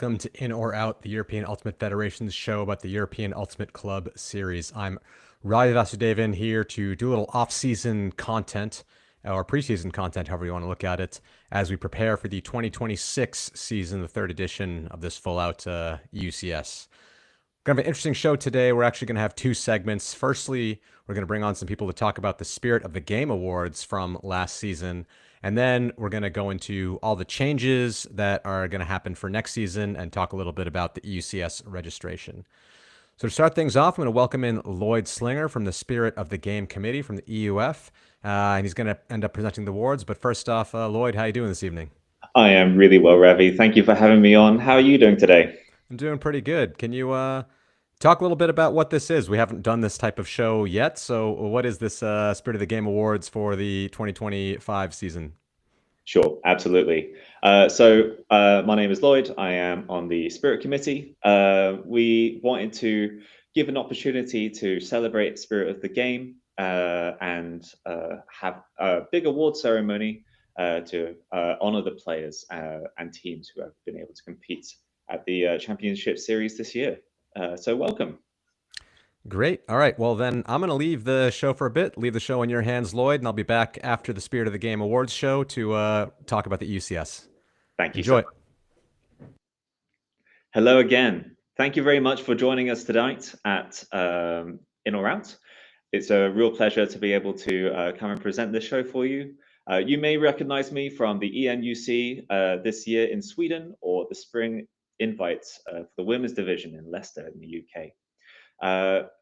welcome to In or Out, the European Ultimate Federation's show about the European Ultimate Club Series. I'm Ravi Vasudevan here to do a little off-season content, or preseason content, however you want to look at it, as we prepare for the 2026 season, the third edition of this full-out EUCS. Going to have an interesting show today. We're actually going to have two segments. Firstly, we're going to bring on some people to talk about the Spirit of the Game Awards from last season. And then we're going to go into all the changes that are going to happen for next season and talk a little bit about the EUCS registration. So to start things off, I'm going to welcome in Lloyd Slinger from the Spirit of the Game Committee from the EUF. And he's going to end up presenting the awards. But first off, Lloyd, how are you doing this evening? I am really well, Ravi. Thank you for having me on. How are you doing today? I'm doing pretty good. Can you talk a little bit about what this is? We haven't done this type of show yet. So what is this Spirit of the Game Awards for the 2025 season? Sure, absolutely. My name is Lloyd. I am on the Spirit Committee. We wanted to give an opportunity to celebrate Spirit of the Game and have a big award ceremony to honor the players and teams who have been able to compete at the Championship Series this year. So welcome. Great. All right. Well, then I'm going to leave the show for a bit, leave the show in your hands, Lloyd, and I'll be back after the Spirit of the Game Awards show to talk about the EUCS. Thank you. Enjoy. Hello again. Thank you very much for joining us tonight at In or Out. It's a real pleasure to be able to come and present this show for you. You may recognize me from the ENUC this year in Sweden or the spring invites for the women's division in Leicester in the UK.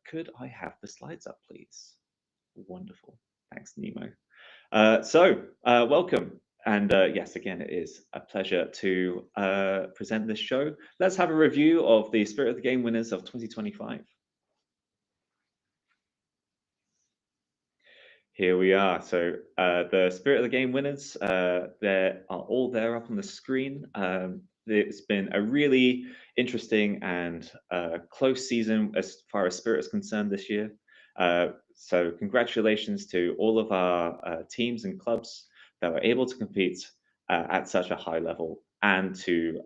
Could I have the slides up, please? Wonderful. Thanks, Nemo. Welcome. And yes, again, it is a pleasure to present this show. Let's have a review of the Spirit of the Game winners of 2025. Here we are. So the Spirit of the Game winners, they are all there up on the screen. It's been a really interesting and close season as far as Spirit is concerned this year. So congratulations to all of our teams and clubs that were able to compete at such a high level, and to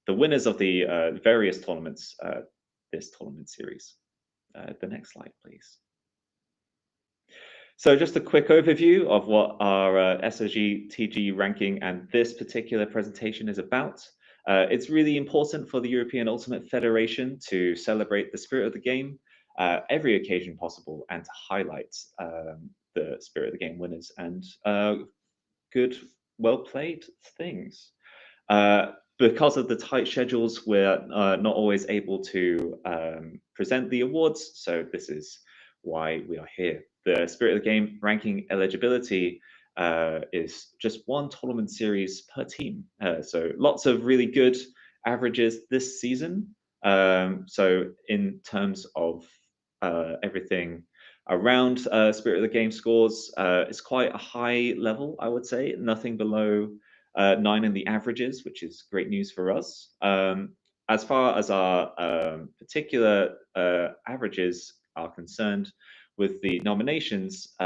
the winners of the various tournaments this tournament series. The next slide, please. So just a quick overview of what our SOTG ranking and this particular presentation is about. It's really important for the European Ultimate Federation to celebrate the spirit of the game every occasion possible, and to highlight the Spirit of the Game winners and good, well-played things. Because of the tight schedules, we're not always able to present the awards, so this is why we are here. The Spirit of the Game ranking eligibility is just one tournament series per team. So lots of really good averages this season. So in terms of everything around Spirit of the Game scores, it's quite a high level, I would say. Nothing below 9 in the averages, which is great news for us. As far as our particular averages are concerned, with the nominations,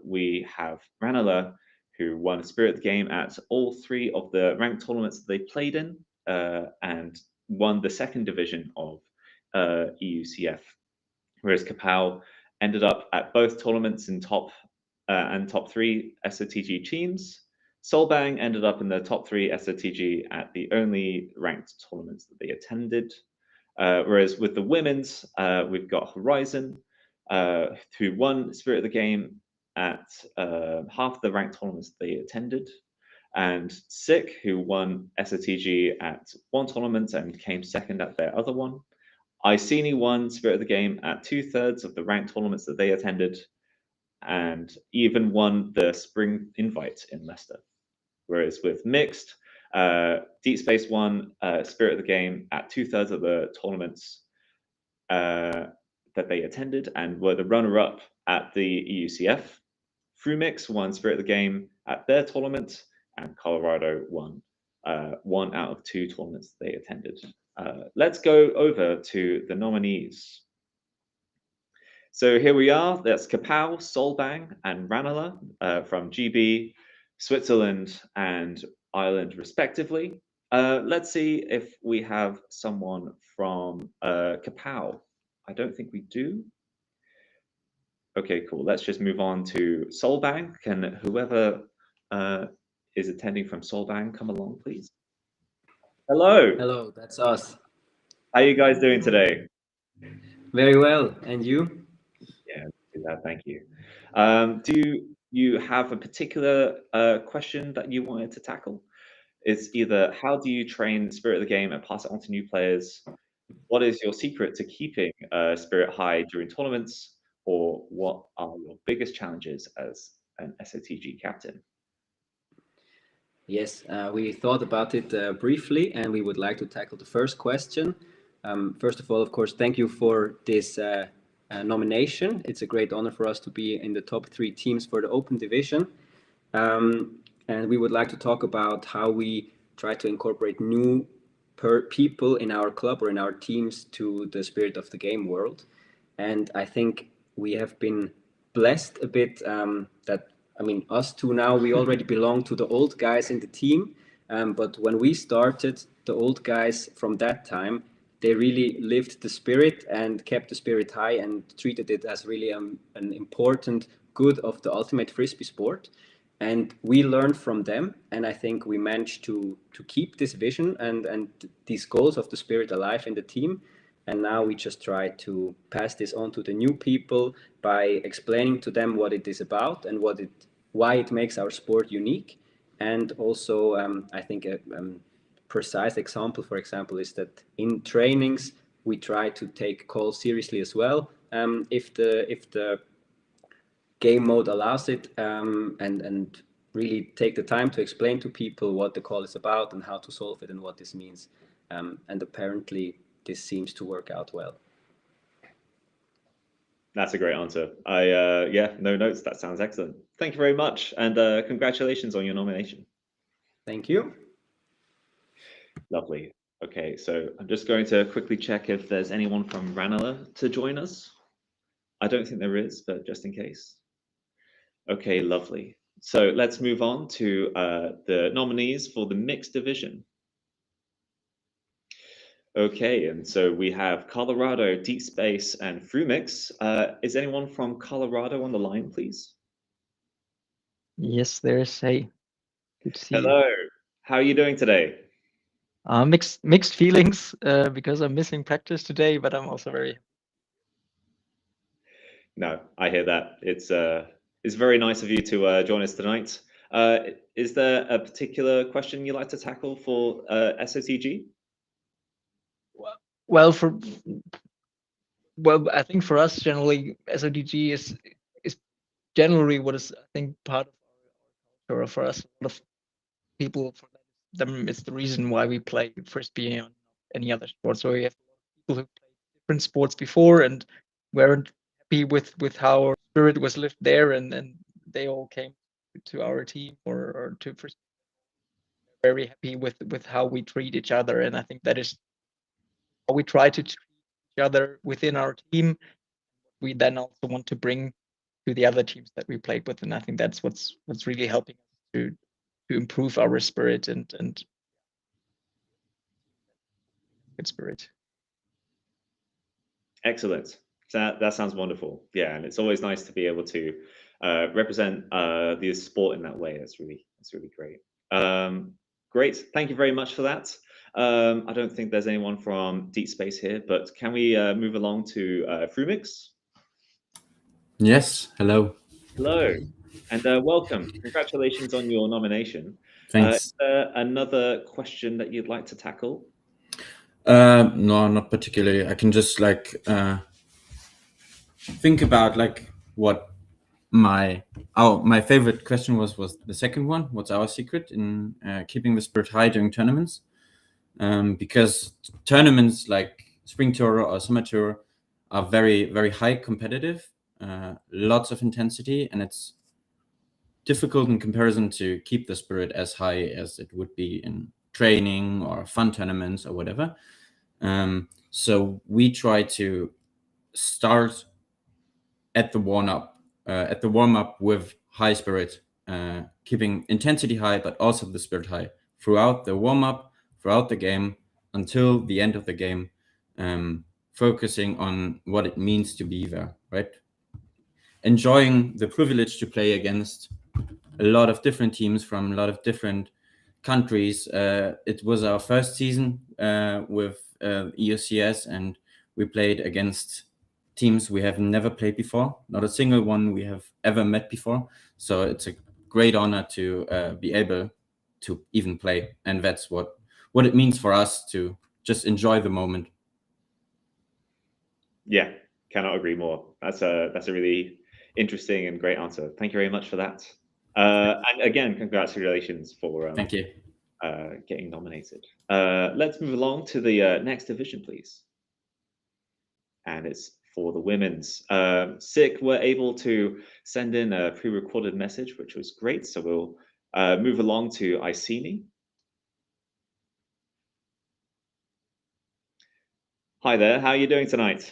we have Ranelagh, who won Spirit of the Game at all 3 of the ranked tournaments that they played in, and won the second division of EUCF, whereas Kapow ended up at both tournaments in top 3 SOTG teams. Solbang ended up in the top 3 SOTG at the only ranked tournaments that they attended. Whereas with the women's, we've got Horizon, who won Spirit of the Game at half the ranked tournaments they attended, and Sick, who won SOTG at one tournament and came second at their other one. Iceni won Spirit of the Game at 2/3 of the ranked tournaments that they attended, and even won the spring invite in Leicester. Whereas with mixed, Deep Space won Spirit of the Game at 2/3 of the tournaments that they attended, and were the runner-up at the EUCF. Frumix won Spirit of the Game at their tournament, and Colorado won 1 out of 2 tournaments they attended. Let's go over to the nominees. So here we are. That's Kapow, Solbang, and Ranelagh from GB, Switzerland, and Ireland, respectively. Let's see if we have someone from Kapow. I don't think we do. Okay, cool. Let's just move on to Solbang. Can whoever is attending from Solbang come along, please? Hello. Hello, that's us. How are you guys doing today? Very well. And you? Yeah, do that. Thank you. Do you have a particular question that you wanted to tackle? It's either how do you train the spirit of the game and pass it on to new players? What is your secret to keeping spirit high during tournaments? Or what are your biggest challenges as an SOTG captain? Yes, we thought about it briefly, and we would like to tackle the first question. First of all, of course, thank you for this nomination. It's a great honor for us to be in the top 3 teams for the Open Division. And we would like to talk about how we try to incorporate new people in our club or in our teams to the spirit of the game world. And I think we have been blessed a bit that, I mean, us two now, we already belong to the old guys in the team. But when we started, the old guys from that time, they really lived the spirit and kept the spirit high and treated it as really an important good of the ultimate frisbee sport. And we learned from them, and I think we managed to keep this vision and these goals of the spirit alive in the team. And now we just try to pass this on to the new people by explaining to them what it is about and why it makes our sport unique. And also, I think a precise example, for example, is that in trainings we try to take calls seriously as well, if the game mode allows it, and really take the time to explain to people what the call is about and how to solve it and what this means. And apparently this seems to work out well. That's a great answer. Yeah, no notes. That sounds excellent. Thank you very much, and congratulations on your nomination. Thank you. Lovely. Okay, so I'm just going to quickly check if there's anyone from Ranelagh to join us. I don't think there is, but just in case. Okay, lovely. So let's move on to the nominees for the mixed division. Okay, and so we have Colorado, Deep Space, and Frumix. Is anyone from Colorado on the line, please? Yes, there's. Hey, good to see Hello. How are you doing today? you. Mixed feelings because I'm missing practice today, but I'm also very. No, I hear that. It's very nice of you to join us tonight. Is there a particular question you'd like to tackle for SOTG? Well, I think for us generally, SOTG is generally what is, I think, part of our culture. For us, a lot of people, for them, it's the reason why we play frisbee and any other sport. So we have people who played different sports before and weren't happy with how our spirit was lived there, and they all came to our team or to frisbee. Very happy with how we treat each other, and I think that is how we try to treat each other within our team. We then also want to bring to the other teams that we played with, and I think that's what's really helping us to improve our spirit and good spirit. Excellent. That sounds wonderful. Yeah, and it's always nice to be able to represent the sport in that way. That's really great. Great. Thank you very much for that. I don't think there's anyone from Deep Space here, but can we move along to Frumix? Yes, hello. Hello, and welcome. Congratulations on your nomination. Thanks. Is there another question that you'd like to tackle? No, not particularly. I can just think about what my favorite question was the second one. What's our secret in keeping the spirit high during tournaments? Because tournaments like Spring Tour or Summer Tour are very, very high competitive, lots of intensity, and it's difficult in comparison to keep the spirit as high as it would be in training or fun tournaments or whatever. So we try to start at the warm-up with high spirit, keeping intensity high, but also the spirit high throughout the warm-up, throughout the game until the end of the game, focusing on what it means to be there, right? Enjoying the privilege to play against a lot of different teams from a lot of different countries. It was our first season with EUCS, and we played against teams we have never played before, not a single one we have ever met before. So it's a great honor to be able to even play, and that's what it means for us to just enjoy the moment. Yeah, cannot agree more. That's a really interesting and great answer. Thank you very much for that. And again, congratulations for Thank you. Getting nominated. Let's move along to the next division, please. And it's for the women's. SICK were able to send in a pre-recorded message, which was great. So we'll move along to Iceni. Hi there, how are you doing tonight?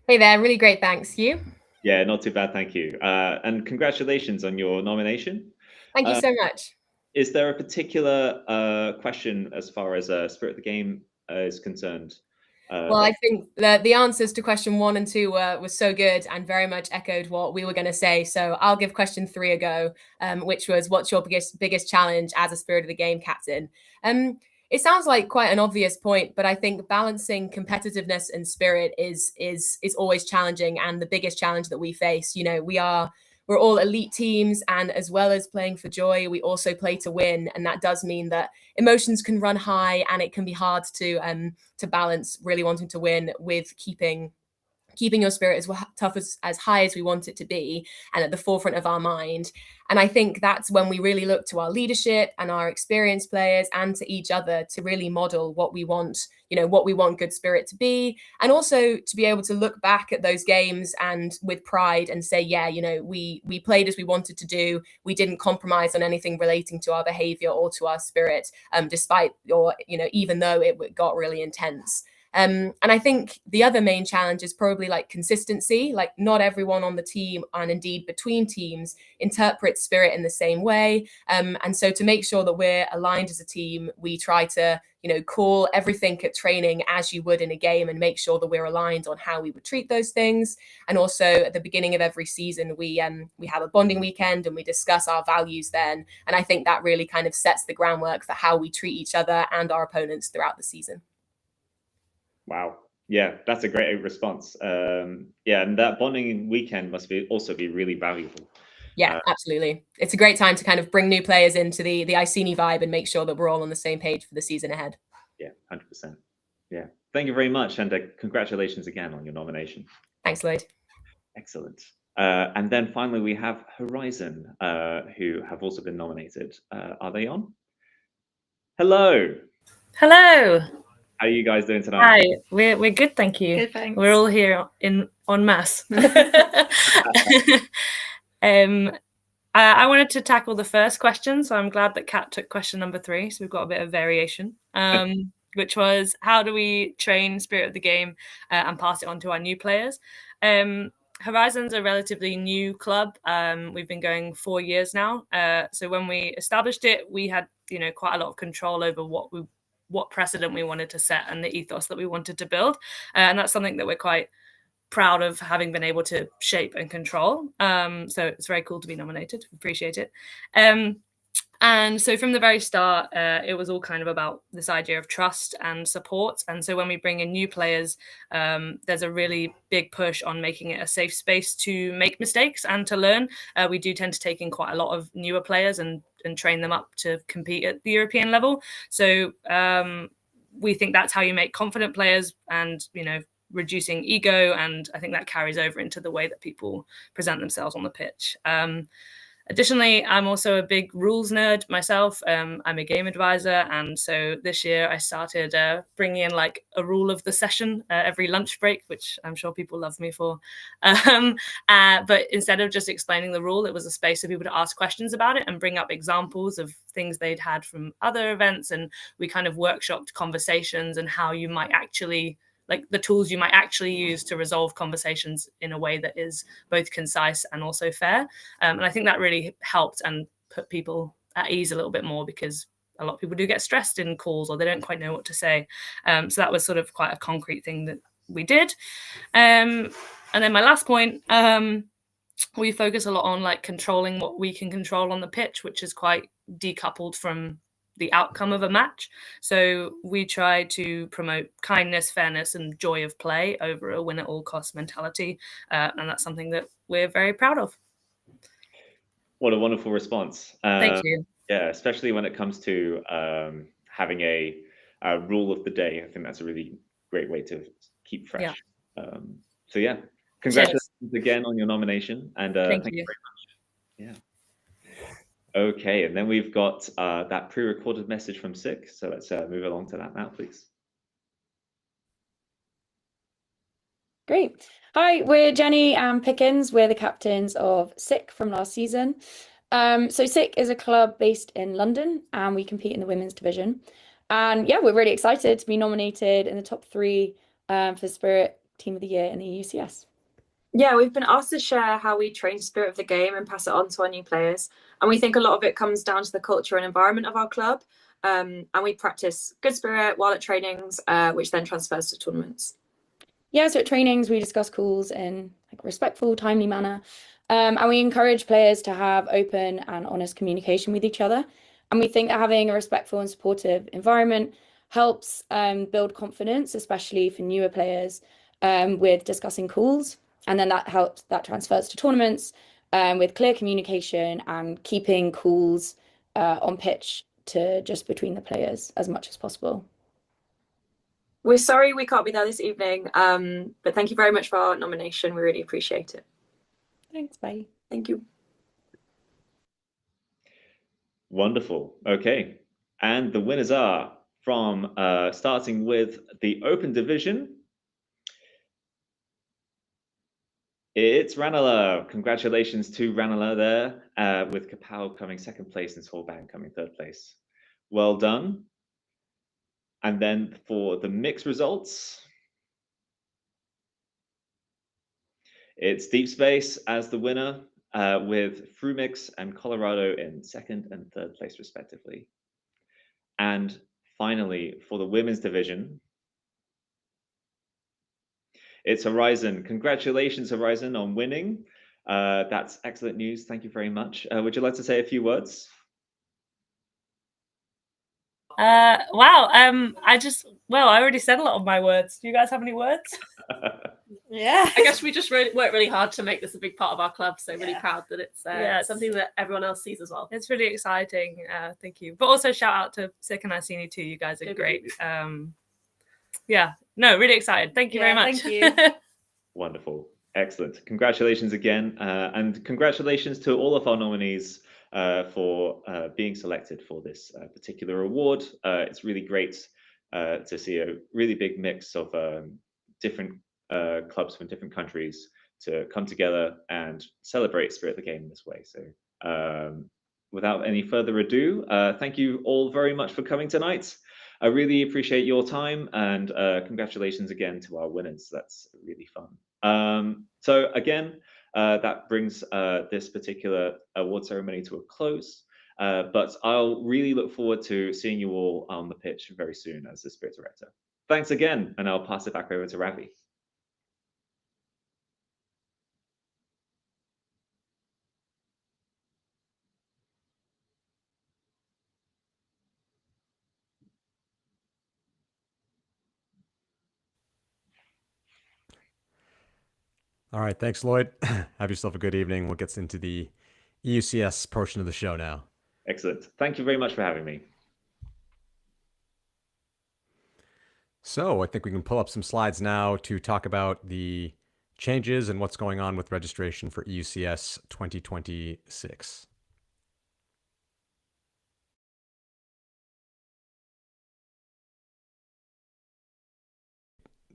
Hey there, really great, thanks. You? Yeah, not too bad, thank you. And congratulations on your nomination. Thank you so much. Is there a particular question as far as Spirit of the Game is concerned? Well, I think the answers to question 1 and 2 were so good and very much echoed what we were going to say. So I'll give question 3 a go, which was, what's your biggest challenge as a Spirit of the Game captain? It sounds like quite an obvious point, but I think balancing competitiveness and spirit is always challenging, and the biggest challenge that we face. You know, we're all elite teams, and as well as playing for joy, we also play to win, and that does mean that emotions can run high, and it can be hard to balance really wanting to win with keeping your spirit as tough as high as we want it to be and at the forefront of our mind. And I think that's when we really look to our leadership and our experienced players and to each other to really model what we want, what we want good spirit to be, and also to be able to look back at those games and with pride and say, yeah, we played as we wanted to do. We didn't compromise on anything relating to our behavior or to our spirit, despite even though it got really intense. And I think the other main challenge is probably like consistency. Like, not everyone on the team, and indeed between teams, interprets spirit in the same way. And so to make sure that we're aligned as a team, we try to, call everything at training as you would in a game, and make sure that we're aligned on how we would treat those things. And also at the beginning of every season, we have a bonding weekend and we discuss our values then. And I think that really kind of sets the groundwork for how we treat each other and our opponents throughout the season. Wow. Yeah, that's a great response. Yeah, and that bonding weekend must also be really valuable. Yeah, absolutely. It's a great time to kind of bring new players into the Iceni vibe and make sure that we're all on the same page for the season ahead. Yeah, 100%. Yeah. Thank you very much. And congratulations again on your nomination. Thanks, Lloyd. Excellent. And then finally, we have Horizon, who have also been nominated. Are they on? Hello. Hello. How are you guys doing tonight? Hi, we're good, thank you. Good, thanks. We're all here en masse. I wanted to tackle the first question, so I'm glad that Kat took question number 3. So we've got a bit of variation, which was, how do we train Spirit of the Game and pass it on to our new players? Horizon's a relatively new club. We've been going 4 years now. So when we established it, we had quite a lot of control over what precedent we wanted to set and the ethos that we wanted to build. And that's something that we're quite proud of having been able to shape and control. So it's very cool to be nominated. Appreciate it. And so from the very start, it was all kind of about this idea of trust and support. And so when we bring in new players, there's a really big push on making it a safe space to make mistakes and to learn. We do tend to take in quite a lot of newer players and train them up to compete at the European level. So we think that's how you make confident players and, reducing ego. And I think that carries over into the way that people present themselves on the pitch. Additionally, I'm also a big rules nerd myself. I'm a game advisor. And so this year I started bringing in like a rule of the session every lunch break, which I'm sure people love me for. But instead of just explaining the rule, it was a space for people to ask questions about it and bring up examples of things they'd had from other events. And we kind of workshopped conversations and how you might actually, like the tools you might actually use to resolve conversations in a way that is both concise and also fair. And I think that really helped and put people at ease a little bit more, because a lot of people do get stressed in calls, or they don't quite know what to say. So that was sort of quite a concrete thing that we did. And then my last point, we focus a lot on like controlling what we can control on the pitch, which is quite decoupled from the outcome of a match. So we try to promote kindness, fairness, and joy of play over a win at all costs mentality. And that's something that we're very proud of. What a wonderful response. Thank you. Yeah, especially when it comes to having a rule of the day. I think that's a really great way to keep fresh. So yeah, congratulations again on your nomination, and thank you very much. Yeah. Okay, and then we've got that pre-recorded message from SICK. So let's move along to that now, please. Great. Hi, we're Jenny and Pickens. We're the captains of SICK from last season. So SICK is a club based in London, and we compete in the women's division. And yeah, we're really excited to be nominated in the top 3 for Spirit Team of the Year in the EUCS. Yeah, we've been asked to share how we train spirit of the game and pass it on to our new players. And we think a lot of it comes down to the culture and environment of our club. And we practice good spirit while at trainings, which then transfers to tournaments. Yeah, so at trainings, we discuss calls in like respectful, timely manner. And we encourage players to have open and honest communication with each other. And we think that having a respectful and supportive environment helps build confidence, especially for newer players, with discussing calls. And then that transfers to tournaments with clear communication and keeping calls on pitch to just between the players as much as possible. We're sorry we can't be there this evening, but thank you very much for our nomination. We really appreciate it. Thanks, bye. Thank you. Wonderful. Okay, and the winners are from starting with the Open Division. It's Ranelagh. Congratulations to Ranelagh there, with Kapow coming 2nd place and Solbang coming 3rd place. Well done. And then for the mixed results, it's Deep Space as the winner, with Frumix and Colorado in 2nd and 3rd place respectively. And finally, for the women's division, it's Horizon. Congratulations, Horizon, on winning. That's excellent news. Thank you very much. Would you like to say a few words? Wow. I already said a lot of my words. Do you guys have any words? Yeah, I guess we just worked really hard to make this a big part of our club. So really proud that it's something that everyone else sees as well. It's really exciting. Thank you. But also shout out to Sick and Iceni too. You guys are great. Really excited. Thank you very much. Thank you. Wonderful. Excellent. Congratulations again. And congratulations to all of our nominees for being selected for this particular award. It's really great to see a really big mix of different clubs from different countries to come together and celebrate Spirit of the Game in this way. So without any further ado, thank you all very much for coming tonight. I really appreciate your time, and congratulations again to our winners. That's really fun. So again, that brings this particular award ceremony to a close. But I'll really look forward to seeing you all on the pitch very soon as the Spirit Director. Thanks again, and I'll pass it back over to Ravi. All right, thanks, Lloyd. Have yourself a good evening. We'll get into the EUCS portion of the show now. Excellent. Thank you very much for having me. So I think we can pull up some slides now to talk about the changes and what's going on with registration for EUCS 2026.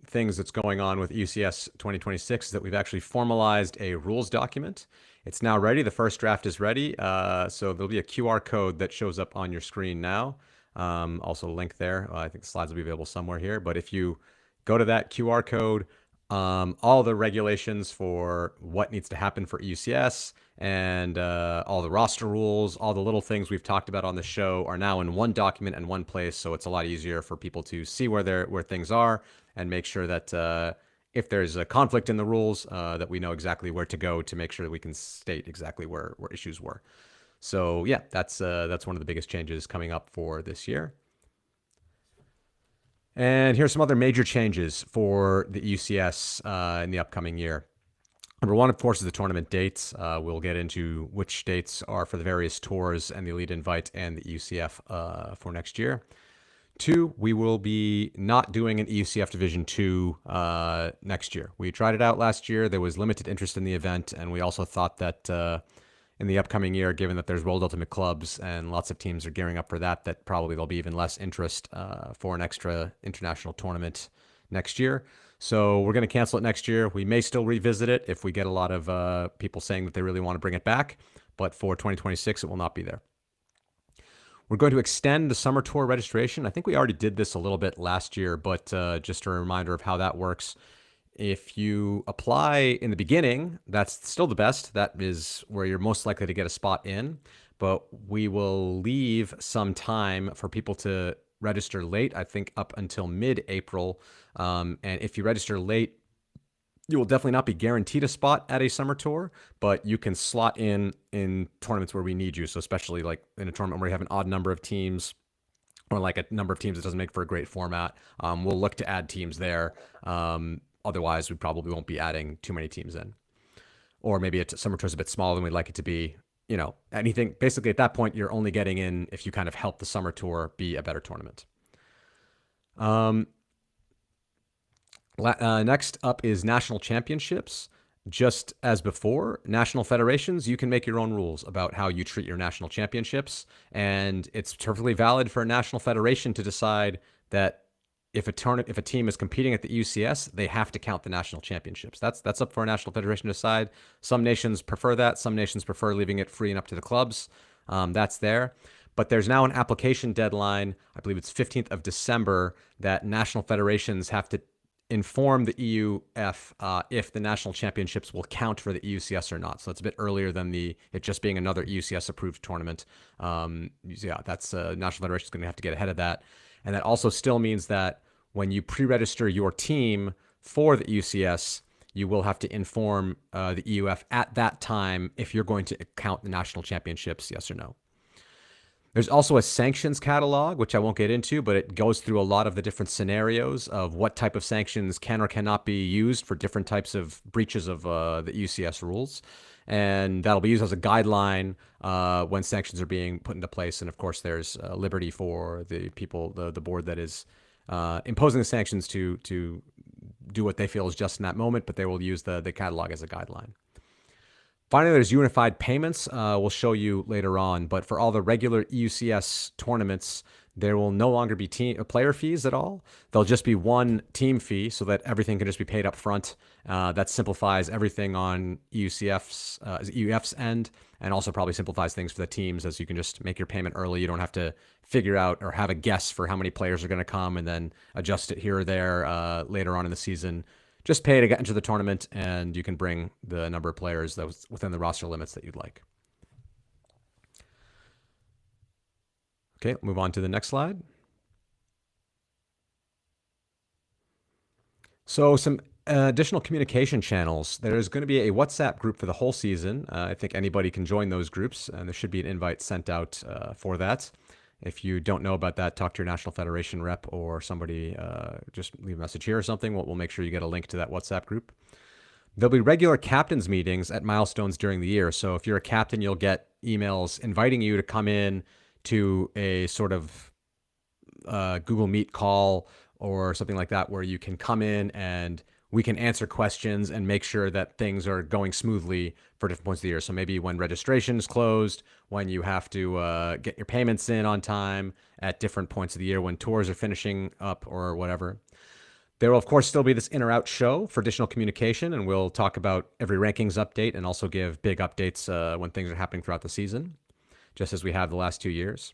Things that's going on with EUCS 2026 is that we've actually formalized a rules document. It's now ready. The first draft is ready. So there'll be a QR code that shows up on your screen now. Also a link there. I think the slides will be available somewhere here. But if you go to that QR code all the regulations for what needs to happen for EUCS and all the roster rules, all the little things we've talked about on the show are now in one document and one place. So it's a lot easier for people to see where things are and make sure that if there's a conflict in the rules, that we know exactly where to go to make sure that we can state exactly where issues were. So yeah, that's one of the biggest changes coming up for this year. And here's some other major changes for the EUCS in the upcoming year. Number one, of course, is the tournament dates. We'll get into which dates are for the various tours and the Elite Invite and the EUCF for next year. Two, we will be not doing an EUCF Division 2 next year. We tried it out last year. There was limited interest in the event, and we also thought that in the upcoming year, given that there's World Ultimate Clubs and lots of teams are gearing up for that, that probably there'll be even less interest for an extra international tournament next year. So we're going to cancel it next year. We may still revisit it if we get a lot of people saying that they really want to bring it back, but for 2026, it will not be there. We're going to extend the summer tour registration. I think we already did this a little bit last year, but just a reminder of how that works. If you apply in the beginning, that's still the best. That is where you're most likely to get a spot in, but we will leave some time for people to register late, I think up until mid-April. And if you register late, you will definitely not be guaranteed a spot at a summer tour, but you can slot in tournaments where we need you. So especially like in a tournament where you have an odd number of teams or like a number of teams that doesn't make for a great format, we'll look to add teams there. Otherwise, we probably won't be adding too many teams in. Or maybe a summer tour is a bit smaller than we'd like it to be. You know, anything, basically at that point, you're only getting in if you kind of help the summer tour be a better tournament. Next up is national championships. Just as before, national federations, you can make your own rules about how you treat your national championships. And it's perfectly valid for a national federation to decide that if a team is competing at the EUCS, they have to count the national championships. That's up for a national federation to decide. Some nations prefer that. Some nations prefer leaving it free and up to the clubs. That's there. But there's now an application deadline, I believe it's 15th of December, that national federations have to inform the EUF if the national championships will count for the EUCS or not. So it's a bit earlier than it just being another EUCS approved tournament. Yeah, that's national federation is going to have to get ahead of that. And that also still means that when you pre-register your team for the EUCS, you will have to inform the EUF at that time if you're going to count the national championships, yes or no. There's also a sanctions catalog, which I won't get into, but it goes through a lot of the different scenarios of what type of sanctions can or cannot be used for different types of breaches of the EUCS rules. And that'll be used as a guideline when sanctions are being put into place. And of course, there's liberty for the people, the board that is imposing the sanctions to do what they feel is just in that moment, but they will use the catalog as a guideline. Finally, there's unified payments. We'll show you later on, but for all the regular EUCS tournaments, there will no longer be player fees at all. There'll just be one team fee so that everything can just be paid up front. That simplifies everything on EUF's end, and also probably simplifies things for the teams, as you can just make your payment early. You don't have to figure out or have a guess for how many players are going to come and then adjust it here or there later on in the season. Just pay to get into the tournament, and you can bring the number of players that was within the roster limits that you'd like. Okay, move on to the next slide. So some additional communication channels. There's going to be a WhatsApp group for the whole season. I think anybody can join those groups, and there should be an invite sent out for that. If you don't know about that, talk to your National Federation rep or somebody, just leave a message here or something. We'll make sure you get a link to that WhatsApp group. There'll be regular captains meetings at milestones during the year. So if you're a captain, you'll get emails inviting you to come in to a sort of Google Meet call or something like that, where you can come in and we can answer questions and make sure that things are going smoothly for different points of the year. So maybe when registration is closed, when you have to get your payments in on time at different points of the year, when tours are finishing up or whatever. There will, of course, still be this in or out show for additional communication, and we'll talk about every rankings update and also give big updates when things are happening throughout the season, just as we have the last 2 years.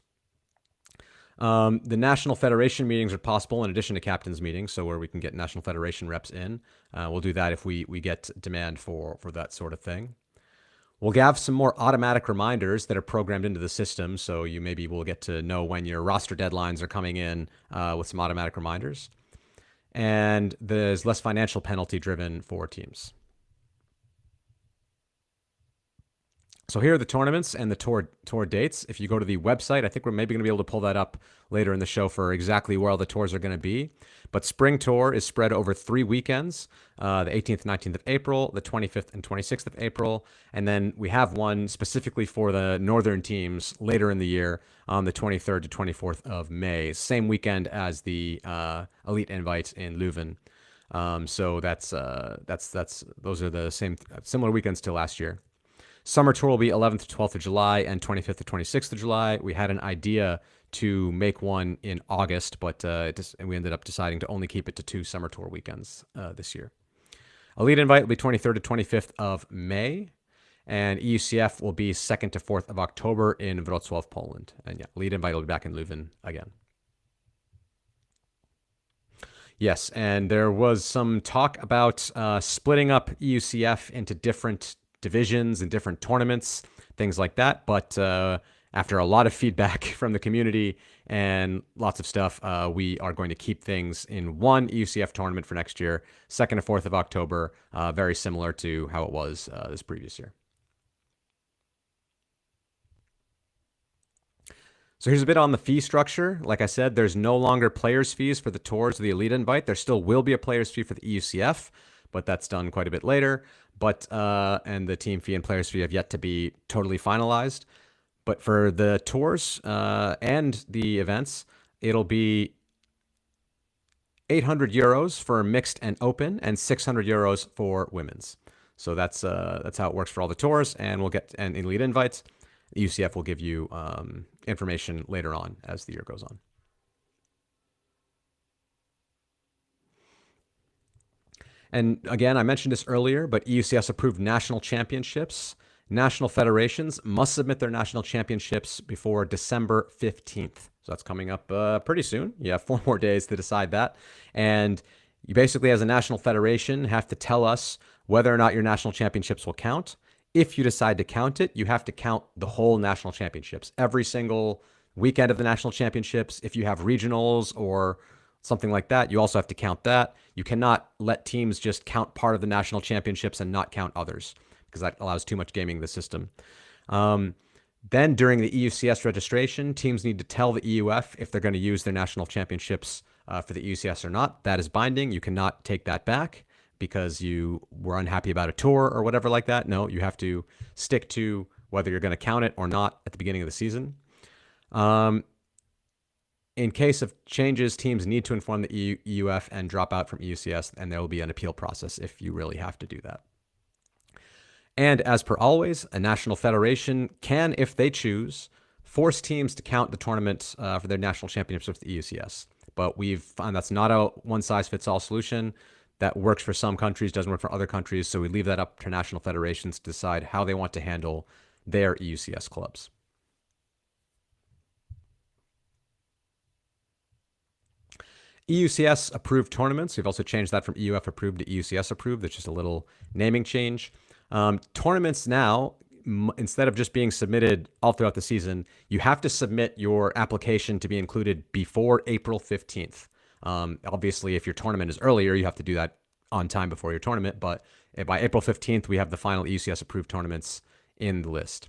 The National Federation meetings are possible in addition to captains meetings, so where we can get National Federation reps in. We'll do that if we get demand for that sort of thing. We'll have some more automatic reminders that are programmed into the system, so you maybe will get to know when your roster deadlines are coming in with some automatic reminders. And there's less financial penalty driven for teams. So here are the tournaments and the tour dates. If you go to the website, I think we're maybe going to be able to pull that up later in the show for exactly where all the tours are going to be. But Spring Tour is spread over 3 weekends, the 18th, 19th of April, the 25th and 26th of April. And then we have one specifically for the northern teams later in the year on the 23rd to 24th of May, same weekend as the Elite Invite in Leuven. So those are the similar weekends to last year. Summer Tour will be 11th to 12th of July and 25th to 26th of July. We had an idea to make one in August, but we ended up deciding to only keep it to 2 Summer Tour weekends this year. Elite Invite will be 23rd to 25th of May, and EUCF will be 2nd to 4th of October in Wrocław, Poland. And yeah, Elite Invite will be back in Leuven again. Yes, and there was some talk about splitting up EUCF into different divisions and different tournaments, things like that. But after a lot of feedback from the community and lots of stuff, we are going to keep things in one EUCF tournament for next year, 2nd to 4th of October, very similar to how it was this previous year. So here's a bit on the fee structure. Like I said, there's no longer players' fees for the tours of the Elite Invite. There still will be a players' fee for the EUCF, but that's done quite a bit later. But and the team fee and players' fee have yet to be totally finalized. But for the tours and the events, it'll be 800 euros for mixed and open, and 600 euros for women's. So that's how it works for all the tours, and we'll get and Elite Invites. UCF will give you information later on as the year goes on. And again, I mentioned this earlier, but EUCS approved national championships. National federations must submit their national championships before December 15th. So that's coming up pretty soon. You have 4 more days to decide that. And you basically, as a national federation, have to tell us whether or not your national championships will count. If you decide to count it, you have to count the whole national championships, every single weekend of the national championships. If you have regionals or something like that, you also have to count that. You cannot let teams just count part of the national championships and not count others, because that allows too much gaming in the system. Then during the EUCS registration, teams need to tell the EUF if they're going to use their national championships for the EUCS or not. That is binding. You cannot take that back because you were unhappy about a tour or whatever like that. No, you have to stick to whether you're going to count it or not at the beginning of the season. In case of changes, teams need to inform the EUF and drop out from EUCS, and there will be an appeal process if you really have to do that. And as per always, a national federation can, if they choose, force teams to count the tournament for their national championships with the EUCS. But we've found that's not a one-size-fits-all solution. That works for some countries, doesn't work for other countries, so we leave that up to national federations to decide how they want to handle their EUCS clubs. EUCS approved tournaments. We've also changed that from EUF approved to EUCS approved. That's just a little naming change. Tournaments now, instead of just being submitted all throughout the season, you have to submit your application to be included before April 15th. Obviously, if your tournament is earlier, you have to do that on time before your tournament. But by April 15th, we have the final EUCS approved tournaments in the list.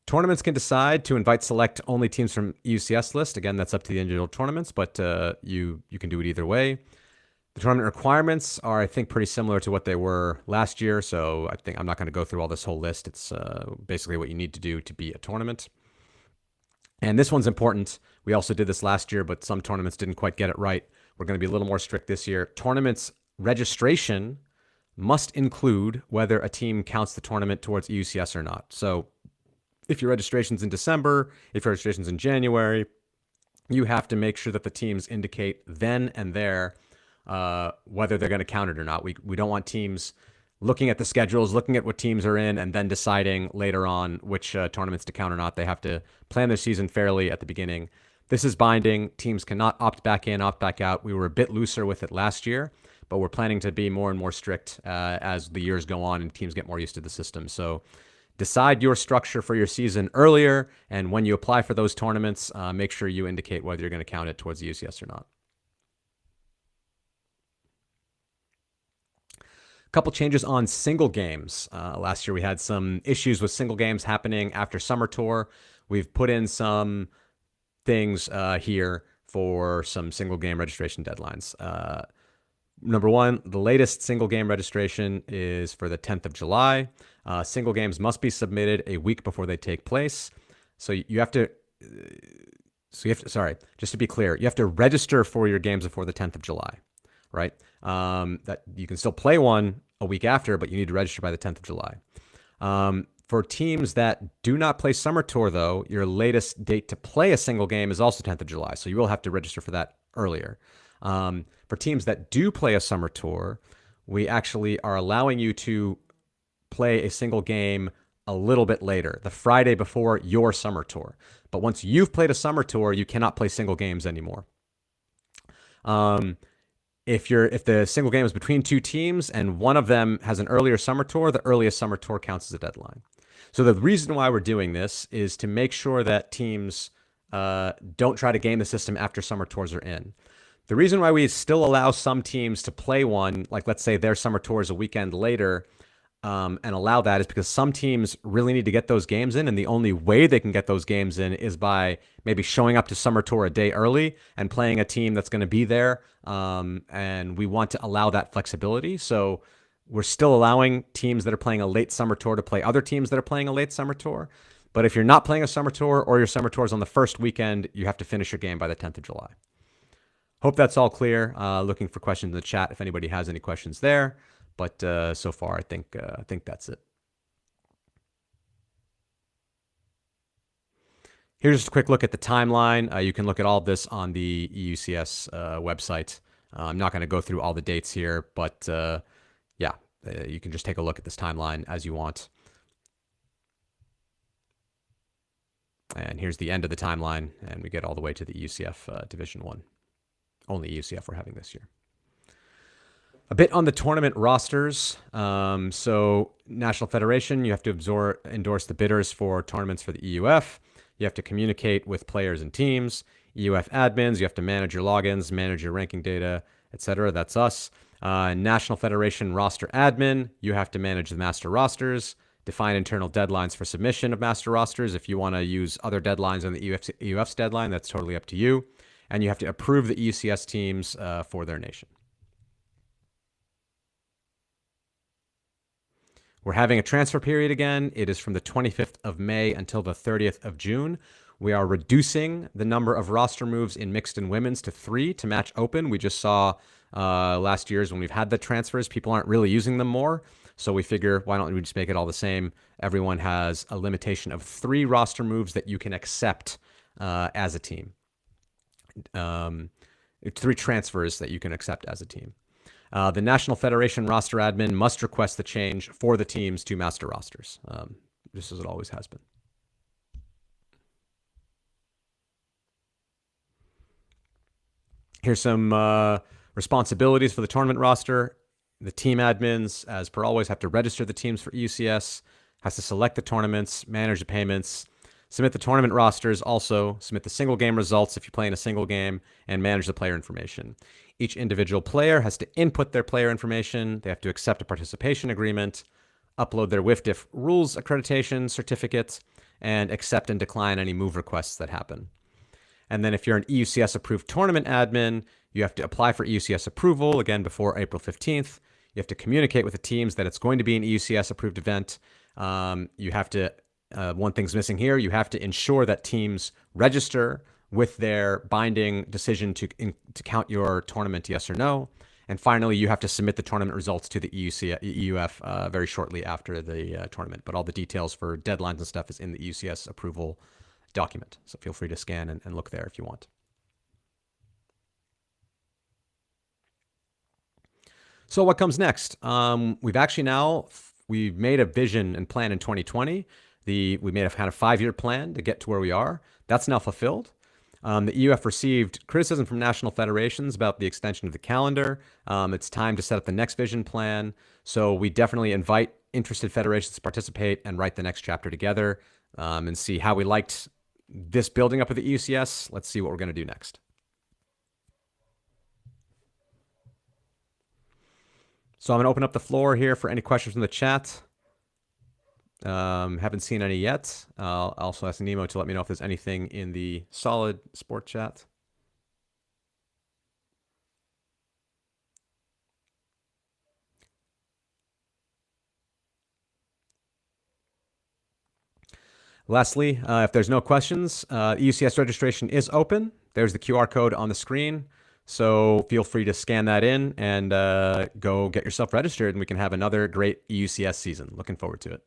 Tournaments can decide to invite select only teams from EUCS list. Again, that's up to the individual tournaments, but you can do it either way. The tournament requirements are, I think, pretty similar to what they were last year. So I think I'm not going to go through all this whole list. It's basically what you need to do to be a tournament. And this one's important. We also did this last year, but some tournaments didn't quite get it right. We're going to be a little more strict this year. Tournaments registration must include whether a team counts the tournament towards EUCS or not. So if your registration's in December, if your registration's in January, you have to make sure that the teams indicate then and there whether they're going to count it or not. We don't want teams looking at the schedules, looking at what teams are in, and then deciding later on which tournaments to count or not. They have to plan their season fairly at the beginning This is binding. Teams cannot opt back in, opt back out. We were a bit looser with it last year, but we're planning to be more and more strict as the years go on and teams get more used to the system. So decide your structure for your season earlier, and when you apply for those tournaments, make sure you indicate whether you're going to count it towards the EUCS or not. A couple changes on single games. Last year we had some issues with single games happening after Summer Tour. We've put in some things here for some single game registration deadlines. Number one, the latest single game registration is for the 10th of July. Single games must be submitted a week before they take place. So you have to, sorry, just to be clear, you have to register for your games before the 10th of July, right? That you can still play one a week after, but you need to register by the 10th of July. For teams that do not play Summer Tour, though, your latest date to play a single game is also 10th of July. So you will have to register for that earlier. For teams that do play a Summer Tour, we actually are allowing you to play a single game a little bit later, the Friday before your Summer Tour. But once you've played a Summer Tour, you cannot play single games anymore. If the single game is between two teams and one of them has an earlier Summer Tour, the earliest Summer Tour counts as a deadline. So the reason why we're doing this is to make sure that teams don't try to game the system after Summer Tours are in. The reason why we still allow some teams to play one, like let's say their Summer Tour is a weekend later, and allow that is because some teams really need to get those games in, and the only way they can get those games in is by maybe showing up to Summer Tour a day early and playing a team that's going to be there, and we want to allow that flexibility. So we're still allowing teams that are playing a late Summer Tour to play other teams that are playing a late Summer Tour. But if you're not playing a Summer Tour or your Summer Tour is on the first weekend, you have to finish your game by the 10th of July. Hope that's all clear. Looking for questions in the chat if anybody has any questions there. But so far, I think that's it. Here's just a quick look at the timeline. You can look at all of this on the EUCS website. I'm not going to go through all the dates here, but yeah, you can just take a look at this timeline as you want. And here's the end of the timeline, and we get all the way to the EUCF Division 1. Only EUCF we're having this year. A bit on the tournament rosters. So National Federation, you have to endorse the bidders for tournaments for the EUF. You have to communicate with players and teams. EUF admins, you have to manage your logins, manage your ranking data, etc. That's us. National Federation roster admin, you have to manage the master rosters, define internal deadlines for submission of master rosters. If you want to use other deadlines on the EUF's deadline, that's totally up to you. And you have to approve the EUCS teams for their nation. We're having a transfer period again. It is from the 25th of May until the 30th of June. We are reducing the number of roster moves in mixed and women's to 3 to match open. We just saw last year's when we've had the transfers, people aren't really using them more. So we figure, why don't we just make it all the same? Everyone has a limitation of 3 roster moves that you can accept as a team. 3 transfers that you can accept as a team. The National Federation roster admin must request the change for the teams to master rosters, just as it always has been. Here's some responsibilities for the tournament roster. The team admins, as per always, have to register the teams for EUCS, has to select the tournaments, manage the payments, submit the tournament rosters, also submit the single game results if you play in a single game, and manage the player information. Each individual player has to input their player information. They have to accept a participation agreement, upload their WIFDIF rules accreditation certificate, and accept and decline any move requests that happen. And then if you're an EUCS approved tournament admin, you have to apply for EUCS approval, again, before April 15th. You have to communicate with the teams that it's going to be an EUCS approved event. You have to, one thing's missing here, you have to ensure that teams register with their binding decision to count your tournament, yes or no. And finally, you have to submit the tournament results to the EUF very shortly after the tournament. But all the details for deadlines and stuff is in the EUCS approval document. So feel free to scan and look there if you want. So what comes next? We've made a vision and plan in 2020. We made a kind of 5-year plan to get to where we are. That's now fulfilled. The EUF received criticism from national federations about the extension of the calendar. It's time to set up the next vision plan. So we definitely invite interested federations to participate and write the next chapter together and see how we liked this building up of the EUCS. Let's see what we're going to do next. So I'm going to open up the floor here for any questions from the chat. Haven't seen any yet. I'll also ask Nemo to let me know if there's anything in the solid sport chat. Lastly, if there's no questions, EUCS registration is open. There's the QR code on the screen. So feel free to scan that in and go get yourself registered, and we can have another great EUCS season. Looking forward to it.